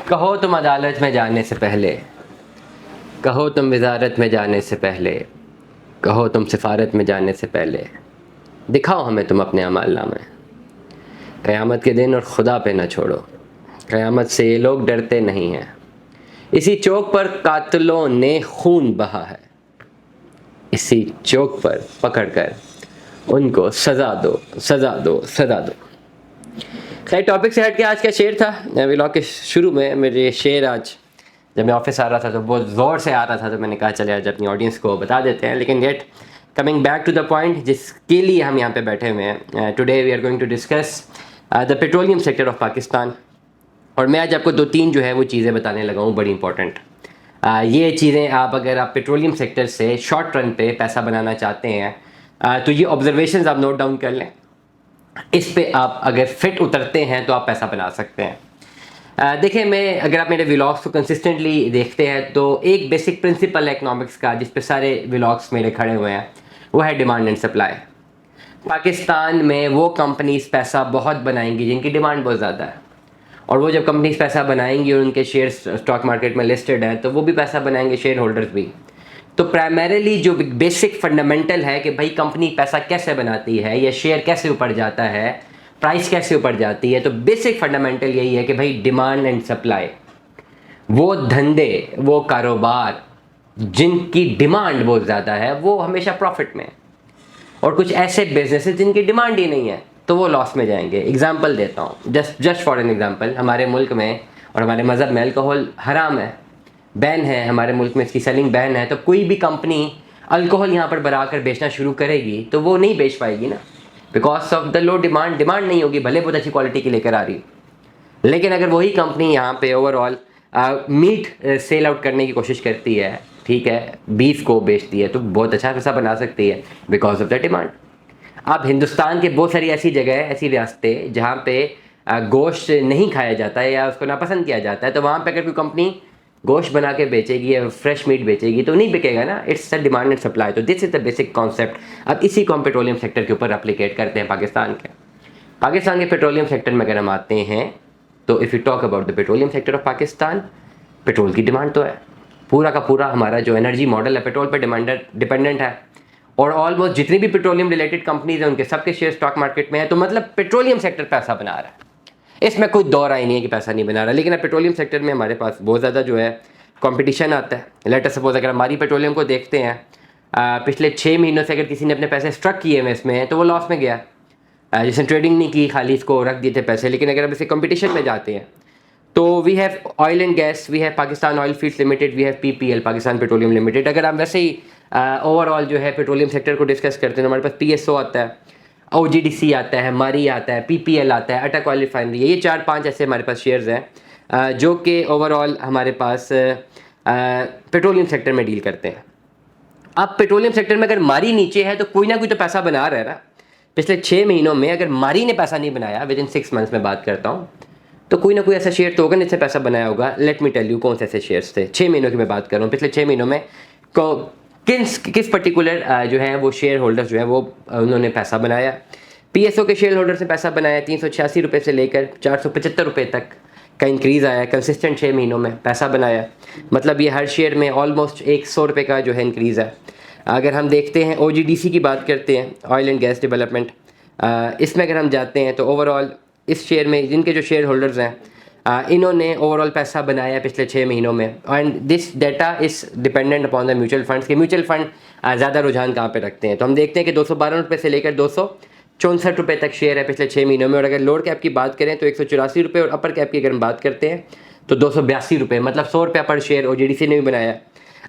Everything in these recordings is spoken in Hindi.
कहो तुम अदालत में जाने से पहले, कहो तुम वजारत में जाने से पहले, कहो तुम सिफारत में जाने से पहले, दिखाओ हमें तुम अपने अमालनामे। क़यामत के दिन और ख़ुदा पे न छोड़ो, क़यामत से ये लोग डरते नहीं हैं। इसी चौक पर कातिलों ने खून बहा है, इसी चौक पर पकड़कर उनको सज़ा दो, सज़ा दो, सज़ा दो। खैर, टॉपिक से हट के आज का शेर था। व्लॉग के शुरू में मेरे ये शेर आज जब मैं ऑफिस आ रहा था तो बहुत ज़ोर से आ रहा था, तो मैंने कहा चले आज अपनी ऑडियंस को बता देते हैं। लेकिन get coming back to the point जिसके लिए हम यहाँ पे बैठे हुए हैं, today we are going to discuss the petroleum sector of Pakistan. और मैं आज आपको 2-3 जो है वो चीज़ें बताने लगा हूँ, बड़ी इंपॉर्टेंट। ये चीज़ें अगर आप पेट्रोलियम सेक्टर से शॉर्ट रन पे पैसा बनाना चाहते हैं तो ये ऑब्जर्वेशंस आप नोट डाउन कर लें। इस पे आप अगर फिट उतरते हैं तो आप पैसा बना सकते हैं। देखिए, मैं अगर आप मेरे व्लॉग्स को कंसिस्टेंटली देखते हैं तो एक बेसिक प्रिंसिपल है इकोनॉमिक्स का जिस पे सारे व्लॉग्स मेरे खड़े हुए हैं, वो है डिमांड एंड सप्लाई। पाकिस्तान में वो कंपनीज पैसा बहुत बनाएंगी जिनकी डिमांड बहुत ज़्यादा है, और वो जब कंपनीज पैसा बनाएंगी और उनके शेयर्स स्टॉक मार्केट में लिस्टेड हैं तो वो भी पैसा बनाएंगे, शेयर होल्डर्स भी। तो प्राइमरीली जो बेसिक फंडामेंटल है कि भाई कंपनी पैसा कैसे बनाती है या शेयर कैसे ऊपर जाता है, प्राइस कैसे ऊपर जाती है, तो बेसिक फंडामेंटल यही है कि भाई डिमांड एंड सप्लाई। वो धंधे, वो कारोबार जिनकी डिमांड बहुत ज़्यादा है वो हमेशा प्रॉफिट में है, और कुछ ऐसे बिजनेसेस जिनकी डिमांड ही नहीं है तो वो लॉस में जाएंगे। एग्जाम्पल देता हूँ, जस्ट फॉर एन एग्जाम्पल, हमारे मुल्क में और हमारे मज़हब में अल्कोहल हराम है, बैन है, हमारे मुल्क में इसकी सेलिंग बैन है। तो कोई भी कंपनी अल्कोहल यहाँ पर बढ़ा कर बेचना शुरू करेगी तो वो नहीं बेच पाएगी ना, because of the low demand. Demand नहीं होगी, भले बहुत अच्छी क्वालिटी की लेकर आ रही, लेकिन अगर वही कंपनी यहाँ पे ओवरऑल मीट सेल आउट करने की कोशिश करती है, ठीक है, बीफ को बेचती है, तो बहुत अच्छा पैसा बना सकती है बिकॉज ऑफ द डिमांड। अब हिंदुस्तान के बहुत सारी ऐसी जगह है, ऐसी रियासतें जहाँ पे गोश्त नहीं खाया जाता है या उसको नापसंद किया जाता है, तो वहाँ पे अगर कोई कंपनी गोश्त बना के बेचेगी या फ्रेश मीट बेचेगी तो नहीं बिकेगा ना। It's the demand and supply. तो this is the basic concept. अब इसी को हम पेट्रोलियम सेक्टर के ऊपर एप्लीकेट करते हैं पाकिस्तान के पेट्रोलियम सेक्टर में अगर हम आते हैं तो if you talk about the petroleum sector of Pakistan, petrol की डिमांड तो है, पूरा का पूरा हमारा जो एनर्जी मॉडल है पेट्रोल पर डिपेंडेंट है, और ऑलमोस्ट जितनी भी पेट्रोलियम रिलेटेड कंपनीज हैं उनके सबके शेयर स्टॉक मार्केट में है। तो मतलब पेट्रोलियम सेक्टर पैसा बना रहा है, इसमें कोई दौर आई नहीं है कि पैसा नहीं बना रहा। लेकिन अब पेट्रोलियम सेक्टर में हमारे पास बहुत ज़्यादा जो है कंपटीशन आता है। लेट अस सपोज अगर हमारी पेट्रोलियम को देखते हैं, पिछले 6 महीनों से अगर किसी ने अपने पैसे स्ट्रक किए हुए इसमें तो वो लॉस में गया, जिसने ट्रेडिंग नहीं की, खाली इसको रख दिए थे पैसे। लेकिन अगर हम इसे कंपटीशन में जाते हैं तो we have oil and gas, we have Pakistan oil fields limited, we have PPL Pakistan petroleum limited. अगर हम वैसे ही ओवरऑल जो है पेट्रोलियम सेक्टर को डिस्कस करते हैं तो हमारे पास PSO आता है, OGDC आता है, मारी आता है, PPL आता है, अटक ऑयल रिफाइनरी, ये 4-5 ऐसे हमारे पास शेयर्स हैं जो कि ओवरऑल हमारे पास पेट्रोलियम सेक्टर में डील करते हैं। अब पेट्रोलियम सेक्टर में अगर मारी नीचे है तो कोई ना कोई तो पैसा बना रहा है ना। पिछले 6 महीनों में अगर मारी ने पैसा नहीं बनाया, विद इन 6 मंथ्स में बात करता हूँ, तो कोई ना कोई ऐसा शेयर तो होगा जिससे पैसा बनाया होगा। लेट मी टेल यू कौन से ऐसे शेयर्स थे। 6 महीनों की मैं बात कर रहा हूँ, पिछले 6 महीनों में किस पर्टिकुलर जो है वो शेयर होल्डर्स जो है वो उन्होंने पैसा बनाया। PSO के शेयर होल्डर से पैसा बनाया 386 रुपये से लेकर 475 रुपये तक का इंक्रीज़ आया, कंसिस्टेंट 6 महीनों में पैसा बनाया। मतलब ये हर शेयर में ऑलमोस्ट 100 रुपये का जो है इंक्रीज़ है। अगर हम देखते हैं OGDC की बात करते हैं, ऑयल एंड गैस डेवलपमेंट, इसमें अगर हम जाते हैं तो ओवरऑल इस शेयर में जिनके जो शेयर होल्डर्स हैं इन्होंने ओवरऑल पैसा बनाया पिछले 6 महीनों में। And this data is dependent upon the mutual funds के म्यूचुअल फंड ज़्यादा रुझान कहाँ पे रखते हैं। तो हम देखते हैं कि 212 रुपये से लेकर 264 रुपये तक शेयर है पिछले 6 महीनों में। और अगर लोअर कैप की बात करें तो 184 रुपये, और अपर कैप की अगर हम बात करते हैं तो 282 रुपये, मतलब 100 रुपये पर शेयर OGDC ने भी बनाया।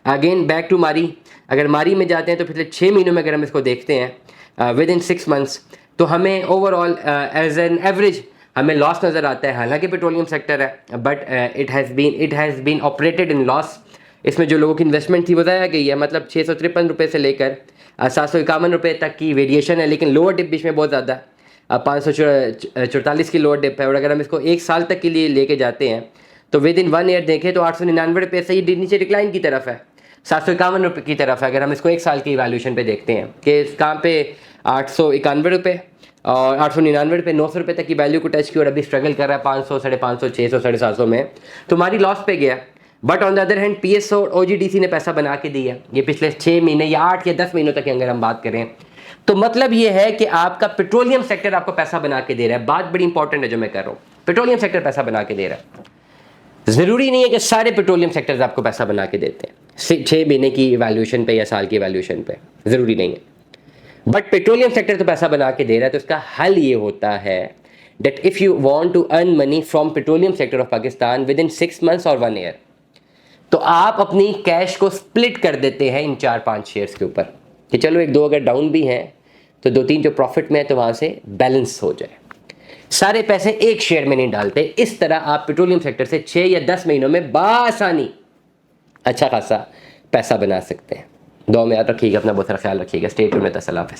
अगेन बैक टू मारी, अगर मारी में जाते हैं तो पिछले 6 महीनों में अगर हम इसको देखते हैं विद इन 6 मंथ्स, तो हमें ओवरऑल एज एन एवरेज हमें लॉस नज़र आता है। हालांकि पेट्रोलियम सेक्टर है, but it has been operated in loss. इसमें जो लोगों की इन्वेस्टमेंट थी वो ज़ाया गई है, मतलब 653 रुपये से लेकर 751 रुपये तक की वेरिएशन है। लेकिन लोअर डिप बीच में बहुत ज़्यादा 544 की लोअर डिप है। और अगर हम इसको 1 साल तक के लिए लेके जाते हैं तो विद इन 1 ईयर देखें तो 899 रुपये से ये नीचे डिक्लाइन की तरफ है, 751 रुपये की तरफ है। अगर हम इसको 1 साल की वैल्यूएशन पे देखते हैं कि कहाँ पे 891 रुपये और 899 पे 900 रुपये तक की वैल्यू को टच की और अभी स्ट्रगल कर रहा है 500, 550, 600, 750 में, तुम्हारी लॉस पे गया। But on the other hand PSO और OGDC ने पैसा बना के दिया। ये पिछले 6 महीने या 8 या 10 महीनों तक अगर हम बात करें तो मतलब ये है कि आपका पेट्रोलियम सेक्टर आपको पैसा बना के दे रहा है। बात बड़ी इंपॉर्टेंट है जो मैं कर रहा हूँ, पेट्रोलियम सेक्टर पैसा बना के दे रहा है। ज़रूरी नहीं है कि सारे पेट्रोलियम सेक्टर्स आपको पैसा बना के देते हैं 6 महीने की वैल्यूएशन पे या साल की वैल्यूएशन पे, ज़रूरी नहीं है। बट पेट्रोलियम सेक्टर तो पैसा बना के दे रहा है, तो इसका हल ये होता है that if you want to earn money from petroleum sector of Pakistan within 6 months और 1 year, तो आप अपनी कैश को स्प्लिट कर देते हैं इन 4-5 शेयर्स के ऊपर कि चलो 1-2 अगर डाउन भी हैं तो 2-3 जो प्रॉफिट में है तो वहाँ से बैलेंस हो जाए। सारे पैसे एक शेयर में नहीं डालते। इस तरह आप पेट्रोलियम सेक्टर से 6 या 10 महीनों में बासानी अच्छा खासा पैसा बना सकते हैं। दुआ में याद रखिएगा, अपना बहुत सारा ख्याल रखिएगा। Stay tuned with us. अल्लाह हाफ़िज़।